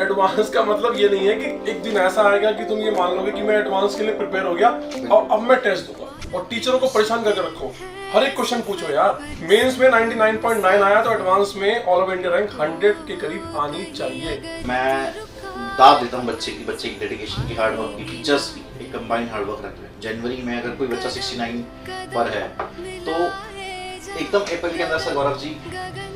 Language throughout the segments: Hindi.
एडवांस का मतलब ये नहीं है कि एक दिन ऐसा आएगा कि तुम ये मान लोगे कि मैं एडवांस के लिए प्रिपेयर हो गया और अब मैं टेस्ट दूंगा। और टीचरों को परेशान करके रखो, हर एक क्वेश्चन पूछो यार। मेंस में 99.9 आया तो एडवांस में ऑल ओवर इंडिया रैंक 100 के करीब आनी चाहिए। मैं दाद देता हूँ बच्चे की डेडिकेशन की, हार्ड वर्क की, टीचर्स की एक कंबाइंड हार्ड वर्क रख रहे हैं। जनवरी में अगर कोई बच्चा 69 पर है तो एकदम अप्रैल के अंदर से गौरव जी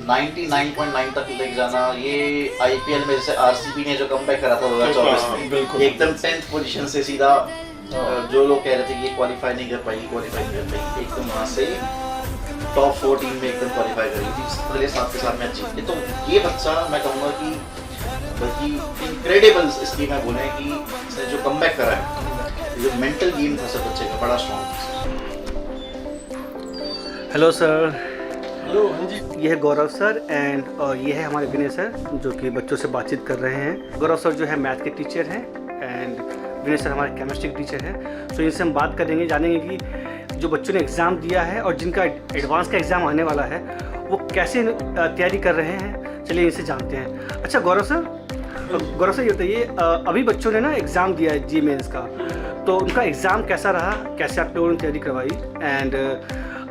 99.9 तक लेके जाना। ये आईपीएल में जैसे आरसीबी ने जो कमबैक करा था 2024 में, एकदम 10th पोजीशन से सीधा जो लोग कह रहे थे कि ये क्वालिफाई नहीं कर पाई, एकदम वहाँ से टॉप 14 में एकदम क्वालिफाई करी थी अगले 7 के साथ मैच जीत के। तो ये बच्चा मैं कहूँगा कि बल्कि इनक्रेडिबल इसकी मैं बोले कि इसने जो कमबैक करा है, जो मेंटल गेम था सब बच्चे का बड़ा स्ट्रॉन्ग था। Hello sir. हेलो, हाँ जी। ये है गौरव सर एंड ये है हमारे विनय सर जो कि बच्चों से बातचीत कर रहे हैं। गौरव सर जो है मैथ के टीचर हैं एंड विनय सर हमारे केमिस्ट्री के टीचर हैं। सो इनसे हम बात करेंगे, जानेंगे कि जो बच्चों ने एग्ज़ाम दिया है और जिनका एडवांस का एग्ज़ाम आने वाला है वो कैसे तैयारी कर रहे हैं। चलिए इनसे जानते हैं। अच्छा गौरव सर ये बताइए, अभी बच्चों ने ना एग्ज़ाम दिया है जी मेंस का, तो उनका एग्ज़ाम कैसा रहा, कैसे आप लोगों ने तैयारी करवाई एंड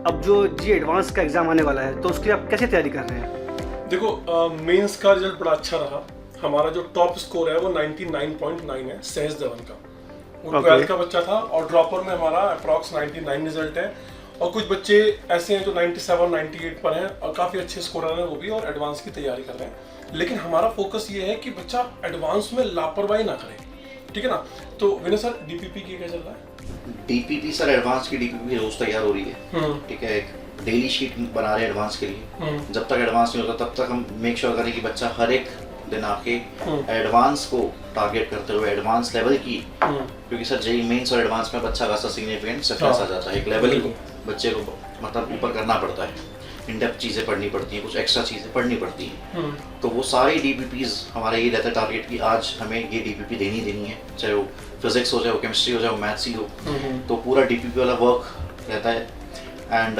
अब जो जी एडवांस का एग्ज़ाम आने वाला है तो उसकी आप कैसे तैयारी कर रहे हैं? देखो, मेंस का रिजल्ट बड़ा अच्छा रहा। हमारा जो टॉप स्कोर है वो 99.9 है सहज धवन का। वो 12th का बच्चा था और ड्रॉपर में हमारा अप्रॉक्स 99 रिजल्ट है। और कुछ बच्चे ऐसे हैं जो 97 98 पर हैं और काफ़ी अच्छे स्कोरर हैं वो भी, और एडवांस की तैयारी कर रहे हैं। लेकिन हमारा फोकस ये है कि बच्चा एडवांस में लापरवाही ना करे, ठीक है ना। तो विनय सर, डीपीपी की क्या चल रहा है? डीपीपी सर, एडवांस की डीपीपी रोज तैयार हो रही है, ठीक है। एक डेली शीट बना रहे हैं एडवांस के लिए। जब तक एडवांस नहीं होता तब तक हम मेक श्योर करें कि बच्चा हर एक दिन आके एडवांस को टारगेट करते हुए एडवांस लेवल की, क्योंकि सर जेई मेंस और एडवांस में बच्चा खासा सिग्निफिकेंट डिफरेंस आ जाता है। एक लेवल बच्चे को मतलब ऊपर करना पड़ता है, इन डेप्थ चीज़ें पढ़नी पड़ती हैं, कुछ एक्स्ट्रा चीज़ें पढ़नी पड़ती हैं। तो वो सारी डीपीपीज हमारा ये रहता है टारगेट कि आज हमें ये डीपीपी देनी है, चाहे वो फिजिक्स हो, चाहे वो केमिस्ट्री हो, चाहे वो मैथ्स ही हो। तो पूरा डीपीपी वाला वर्क रहता है। एंड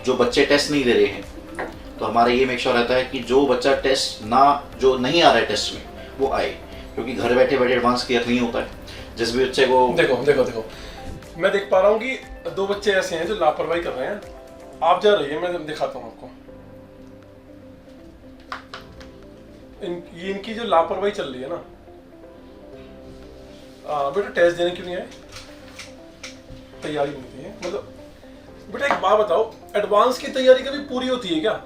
जो बच्चे टेस्ट नहीं दे रहे हैं तो हमारा ये मेक श्योर रहता है कि जो बच्चा जो नहीं आ रहा है टेस्ट में वो आए, क्योंकि घर बैठे एडवांस क्लियर नहीं होता है। जिस भी बच्चे को देखो मैं देख पा रहा हूँ कि 2 बच्चे ऐसे हैं जो लापरवाही कर रहे हैं। आप जा रही है, मैं दिखाता हूँ आपको। ये इनकी जो लापरवाही चल रही है ना। बेटा टेस्ट देने क्यों नहीं आए? तैयारी नहीं थी है मतलब। बेटा एक बात बताओ, एडवांस की तैयारी कभी पूरी होती है क्या?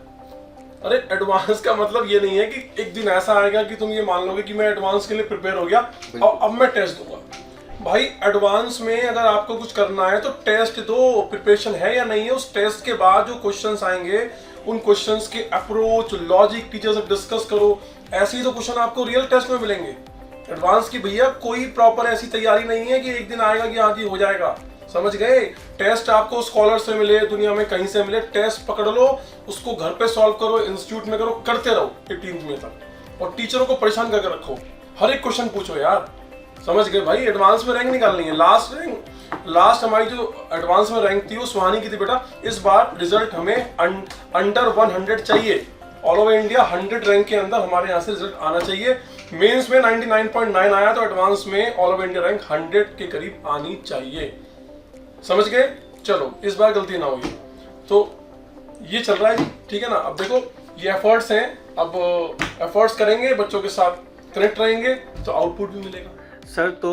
अरे एडवांस का मतलब ये नहीं है कि एक दिन ऐसा आएगा कि तुम ये मान लोगे कि मैं एडवांस के लिए प्रिपेयर हो गया और अब मैं टेस्ट दूंगा। भाई एडवांस में अगर आपको कुछ करना है तो टेस्ट दो। प्रिपरेशन है या नहीं है, उस टेस्ट के बाद जो क्वेश्चंस आएंगे उन क्वेश्चंस के अप्रोच, लॉजिक टीचर से डिस्कस करो। ऐसे ही तो क्वेश्चन आपको रियल टेस्ट में मिलेंगे। एडवांस की भैया कोई प्रॉपर ऐसी तैयारी नहीं है कि एक दिन आएगा कि हाँ जी हो जाएगा, समझ गए। टेस्ट आपको स्कॉलर से मिले, दुनिया में कहीं से मिले, टेस्ट पकड़ लो, उसको घर पे सॉल्व करो, इंस्टीट्यूट में करो, करते रहो 18th में तक। और टीचरों को परेशान करके रखो, हर एक क्वेश्चन पूछो यार, समझ गए भाई। एडवांस में रैंक निकालनी है। लास्ट हमारी जो एडवांस में रैंक थी वो सुहानी की थी बेटा। इस बार रिजल्ट हमें अंडर 100 चाहिए। ऑल ओवर इंडिया 100 रैंक के अंदर हमारे यहाँ से रिजल्ट आना चाहिए। मेंस में 99.9 आया तो एडवांस में ऑल ओवर इंडिया रैंक 100 के करीब आनी चाहिए, समझ गए। चलो इस बार गलती ना होगी। तो ये चल रहा है, ठीक है ना। अब देखो ये एफर्ट्स हैं, अब एफर्ट्स करेंगे, बच्चों के साथ कनेक्ट रहेंगे तो आउटपुट भी मिलेगा। सर तो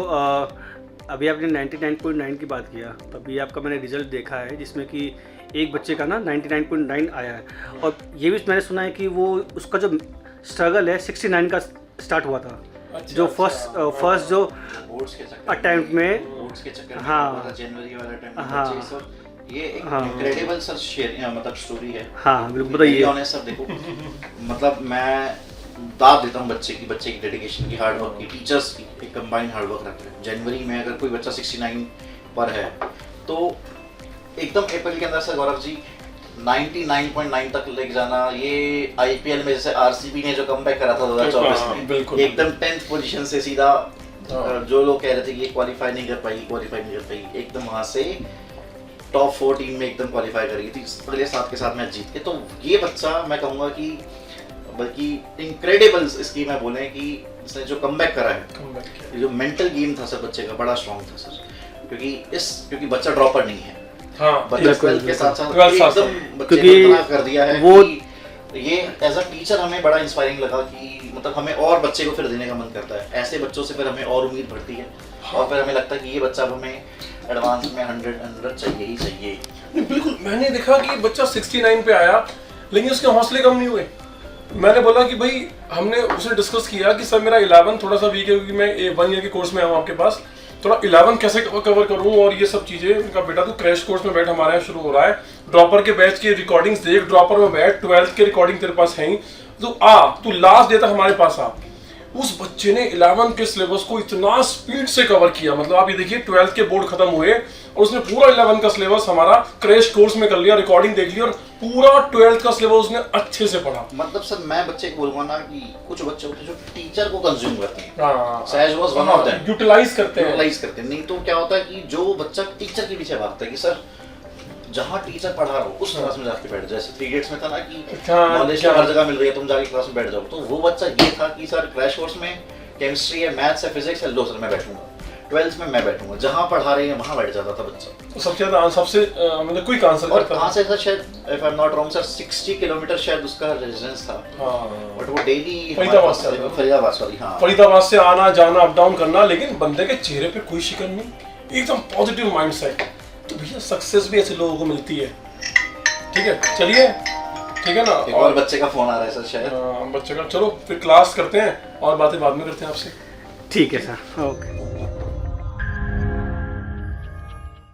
अभी आपने 99.9 की बात किया, तो अभी आपका मैंने रिजल्ट देखा है जिसमें कि एक बच्चे का ना 99.9 आया है। और ये भी मैंने सुना है कि वो उसका जो स्ट्रगल है 69 का स्टार्ट हुआ था। जो फर्स्ट जो अटेम्प्ट में, हाँ जनवरी वाला अटेम्प्ट, हाँ ये एक इनक्रेडिबल सर शेयर मतलब स्टोरी है। हाँ बिल्कुल बताइए। ऑनेस्ट सर देखो मतलब मैं दाद देता हूँ बच्चे की डेडिकेशन की, हार्ड वर्क की, टीचर्स की एक कंबाइंड हार्ड वर्क रख रहे हैं। जनवरी में अगर कोई बच्चा 69 पर है तो एकदम अप्रैल के अंदर से गौरव जी 99.9 तक लेके जाना। ये आईपीएल में जैसे आरसीबी ने जो कमबैक करा था 2024 में, एकदम 10th पोजीशन से सीधा जो लोग कह रहे थे कि ये क्वालिफाई नहीं कर पाई, एकदम वहाँ से टॉप 14 में एकदम क्वालिफाई करी थी अगले 7 के साथ मैच जीत के। तो ये बच्चा मैं कहूँगा कि बल्कि इनक्रेडिबल इसकी मैं बोले कि इसने जो कमबैक करा है, Comeback किया। ये जो मेंटल गेम था सर बच्चे का बड़ा स्ट्रांग था सर, क्योंकि बच्चा ड्रॉपर नहीं है, हाँ बच्चा बिल्कुल, 12 के साथ साथ 12 साथ एकदम साथ। बच्चे क्योंकि ने इतना कर दिया है वो- कि ये एज अ टीचर हमें बड़ा इंस्पायरिंग लगा कि मतलब हमें और बच्चे को फिर देने का मन करता है, ऐसे बच्चों से फिर हमें और उम्मीद बढ़ती है और फिर हमें लगता है कि ये बच्चा अब हमें एडवांस में 100 चाहिए ही चाहिए। नहीं, बिल्कुल मैंने देखा कि बच्चा 69 पे आया लेकिन उसके हौसले कम नहीं हुए। मैंने बोला कि भाई हमने उसने डिस्कस किया कि सर मेरा 11 थोड़ा सा वीक है क्योंकि मैं 1 ईयर के कोर्स में आऊँ आपके पास, थोड़ा 11 कैसे कवर करूँ और ये सब चीज़ें। उनका बेटा तो क्रैश कोर्स में बैठ हमारे यहाँ शुरू हो रहा है, ड्रॉपर के बैच की रिकॉर्डिंग्स देख, ड्रॉपर में बैठ, 12th के रिकॉर्डिंग तेरे पास है ही, तू लास्ट डे तक हमारे पास आ। उस बच्चे ने 11 के सिलेबस को इतना स्पीड से कवर किया, मतलब आप ये देखिए 12th के बोर्ड खत्म हुए और उसने पूरा 11 का सिलेबस हमारा क्रैश कोर्स में कर लिया, रिकॉर्डिंग देख ली और पूरा 12th का सिलेबस उसने अच्छे से पढ़ा। मतलब सर मैं बच्चे को बोलूंगा ना कि कुछ बच्चे होते हैं जो टीचर को कंज्यूम करते हैं, हाँ, Sahaj was one of them, utilize करते हैं। यूटिलाइज करते हैं। नहीं तो क्या होता है कि जो बच्चा टीचर के पीछे भागता है कि सर जहाँ टीचर पढ़ा रहा हो उस क्लास में जाके बैठ, जैसे 3 इडियट्स में था ना कि हाँ, नॉलेज हर जगह मिल रही है, तुम जाके क्लास में बैठ जाओ, तो वो बच्चा ये था कि सर क्रैश कोर्स में केमिस्ट्री है, मैथ्स है, फिजिक्स है, लो सर मैं बैठूंगा, 12th में मैं बैठूंगा, जहाँ पढ़ा रहे हैं वहाँ बैठ जाता था बच्चा। तो सबसे ज्यादा सबसे मतलब क्विक आंसर और करता कहाँ था। से सर शायद if I am not wrong sir 60 kilometre शायद उसका रेजिडेंस था, हाँ, बट वो डेली फरीदाबाद से आता था। फरीदाबाद सॉरी हाँ फरीदाबाद से आना जाना अप डाउन करना, लेकिन बंदे के चेहरे पे कोई शिकन नहीं, एकदम पॉजिटिव माइंडसेट। तो भैया सक्सेस भी ऐसे लोगों को मिलती है। ठीक है, चलिए, ठीक है ना। एक और बच्चे का फोन आ रहा है सर शायद। बच्चे का, चलो फिर क्लास करते हैं और बातें बाद में करते हैं आपसे। ठीक है सर, ओके।